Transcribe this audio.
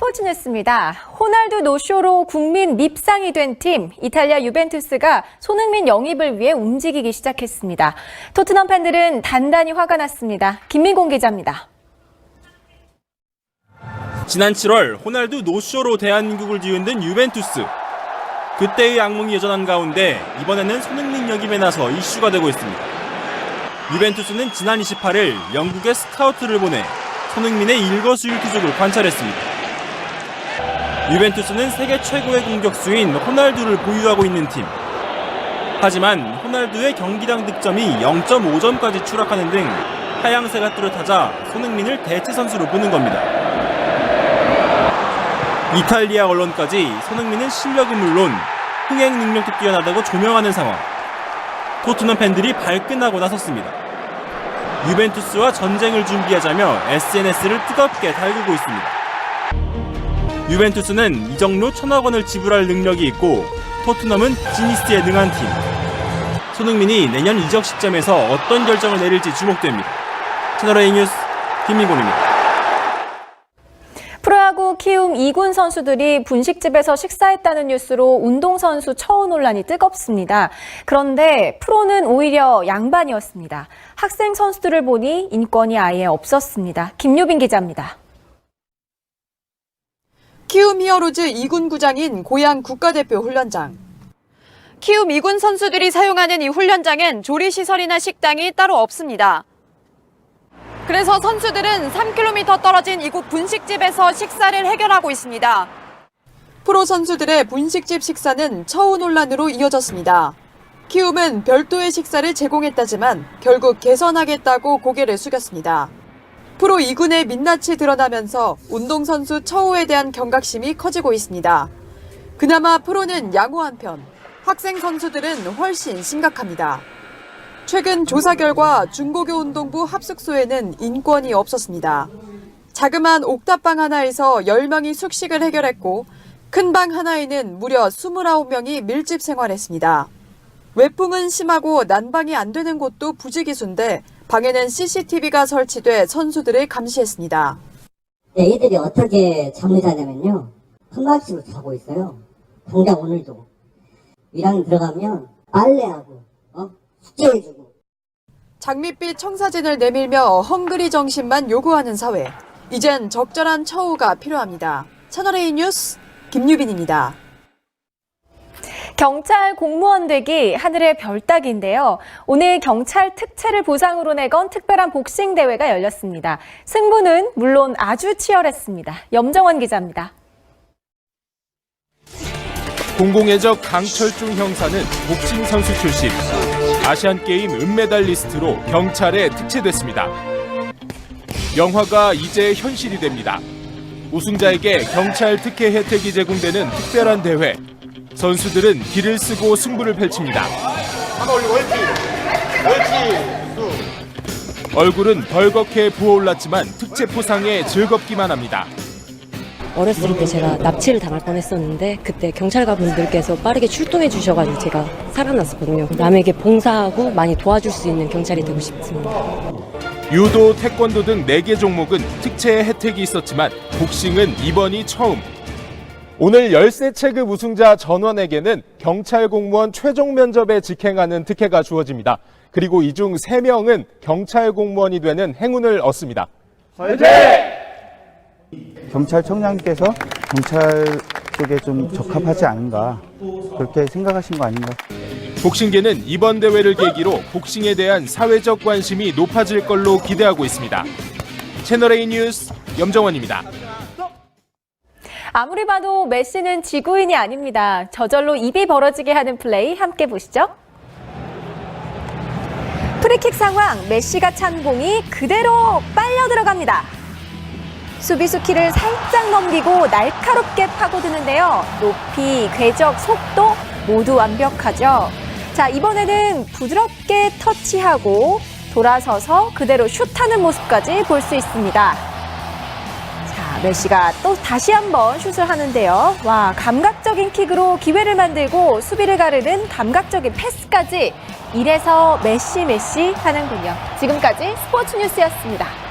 스포츠 뉴스입니다. 호날두 노쇼로 국민 밉상이 된 팀, 이탈리아 유벤투스가 손흥민 영입을 위해 움직이기 시작했습니다. 토트넘 팬들은 단단히 화가 났습니다. 김민공 기자입니다. 지난 7월 호날두 노쇼로 대한민국을 뒤흔든 유벤투스. 그때의 악몽이 여전한 가운데 이번에는 손흥민 영입에 나서 이슈가 되고 있습니다. 유벤투스는 지난 28일 영국에 스카우트를 보내 손흥민의 일거수일투족을 관찰했습니다. 유벤투스는 세계 최고의 공격수인 호날두를 보유하고 있는 팀. 하지만 호날두의 경기당 득점이 0.5점까지 추락하는 등 하향세가 뚜렷하자 손흥민을 대체 선수로 보는 겁니다. 이탈리아 언론까지 손흥민은 실력은 물론 흥행 능력도 뛰어나다고 조명하는 상황. 토트넘 팬들이 발끈하고 나섰습니다. 유벤투스와 전쟁을 준비하자며 SNS를 뜨겁게 달구고 있습니다. 유벤투스는 이적료 1,000억 원을 지불할 능력이 있고 토트넘은 비즈니스에 능한 팀. 손흥민이 내년 이적 시점에서 어떤 결정을 내릴지 주목됩니다. 채널A 뉴스 김민곤입니다. 프로야구 키움 2군 선수들이 분식집에서 식사했다는 뉴스로 운동선수 처우 논란이 뜨겁습니다. 그런데 프로는 오히려 양반이었습니다. 학생 선수들을 보니 인권이 아예 없었습니다. 김유빈 기자입니다. 키움 히어로즈 2군 구장인 고양 국가대표 훈련장. 키움 2군 선수들이 사용하는 이 훈련장엔 조리시설이나 식당이 따로 없습니다. 그래서 선수들은 3km 떨어진 이곳 분식집에서 식사를 해결하고 있습니다. 프로 선수들의 분식집 식사는 처우 논란으로 이어졌습니다. 키움은 별도의 식사를 제공했다지만 결국 개선하겠다고 고개를 숙였습니다. 프로 2군의 민낯이 드러나면서 운동선수 처우에 대한 경각심이 커지고 있습니다. 그나마 프로는 양호한 편, 학생 선수들은 훨씬 심각합니다. 최근 조사 결과 중고교운동부 합숙소에는 인권이 없었습니다. 자그마한 옥탑방 하나에서 10명이 숙식을 해결했고 큰 방 하나에는 무려 29명이 밀집 생활했습니다. 외풍은 심하고 난방이 안 되는 곳도 부지기수인데 방에는 CCTV가 설치돼 선수들을 감시했습니다. 애들이 어떻게 잠을 자냐면요. 한가식으로 자고 있어요. 당장 오늘도. 1학년 들어가면 빨래하고 숙제해주고. 장밋빛 청사진을 내밀며 헝그리 정신만 요구하는 사회. 이젠 적절한 처우가 필요합니다. 채널A 뉴스 김유빈입니다. 경찰 공무원 되기 하늘의 별 따기인데요. 오늘 경찰 특채를 보상으로 내건 특별한 복싱 대회가 열렸습니다. 승부는 물론 아주 치열했습니다. 염정원 기자입니다. 공공의적 강철중 형사는 복싱 선수 출신. 아시안게임 은메달리스트로 경찰에 특채됐습니다. 영화가 이제 현실이 됩니다. 우승자에게 경찰 특혜 혜택이 제공되는 특별한 대회. 선수들은 기를 쓰고 승부를 펼칩니다. 얼굴은 벌겋게 부어올랐지만 특채 포상에 즐겁기만 합니다. 어렸을 때 제가 납치를 당할 뻔했었는데 그때 경찰관 분들께서 빠르게 출동해 주셔가지고 제가 살아났었거든요. 남에게 봉사하고 많이 도와줄 수 있는 경찰이 되고 싶습니다. 유도, 태권도 등 4개 종목은 특채 혜택이 있었지만 복싱은 이번이 처음. 오늘 13체급 우승자 전원에게는 경찰 공무원 최종 면접에 직행하는 특혜가 주어집니다. 그리고 이 중 3명은 경찰 공무원이 되는 행운을 얻습니다. 화이팅! 경찰청장께서 경찰 쪽에 좀 적합하지 않은가 그렇게 생각하신 거 아닌가. 복싱계는 이번 대회를 계기로 복싱에 대한 사회적 관심이 높아질 걸로 기대하고 있습니다. 채널A 뉴스 염정원입니다. 아무리 봐도 메시는 지구인이 아닙니다. 저절로 입이 벌어지게 하는 플레이 함께 보시죠. 프리킥 상황, 메시가 찬 공이 그대로 빨려 들어갑니다. 수비수 키를 살짝 넘기고 날카롭게 파고드는데요. 높이, 궤적, 속도 모두 완벽하죠. 자, 이번에는 부드럽게 터치하고 돌아서서 그대로 슛하는 모습까지 볼 수 있습니다. 자, 메시가 또 다시 한번 슛을 하는데요. 와, 감각적인 킥으로 기회를 만들고 수비를 가르는 감각적인 패스까지 이래서 메시 하는군요. 지금까지 스포츠 뉴스였습니다.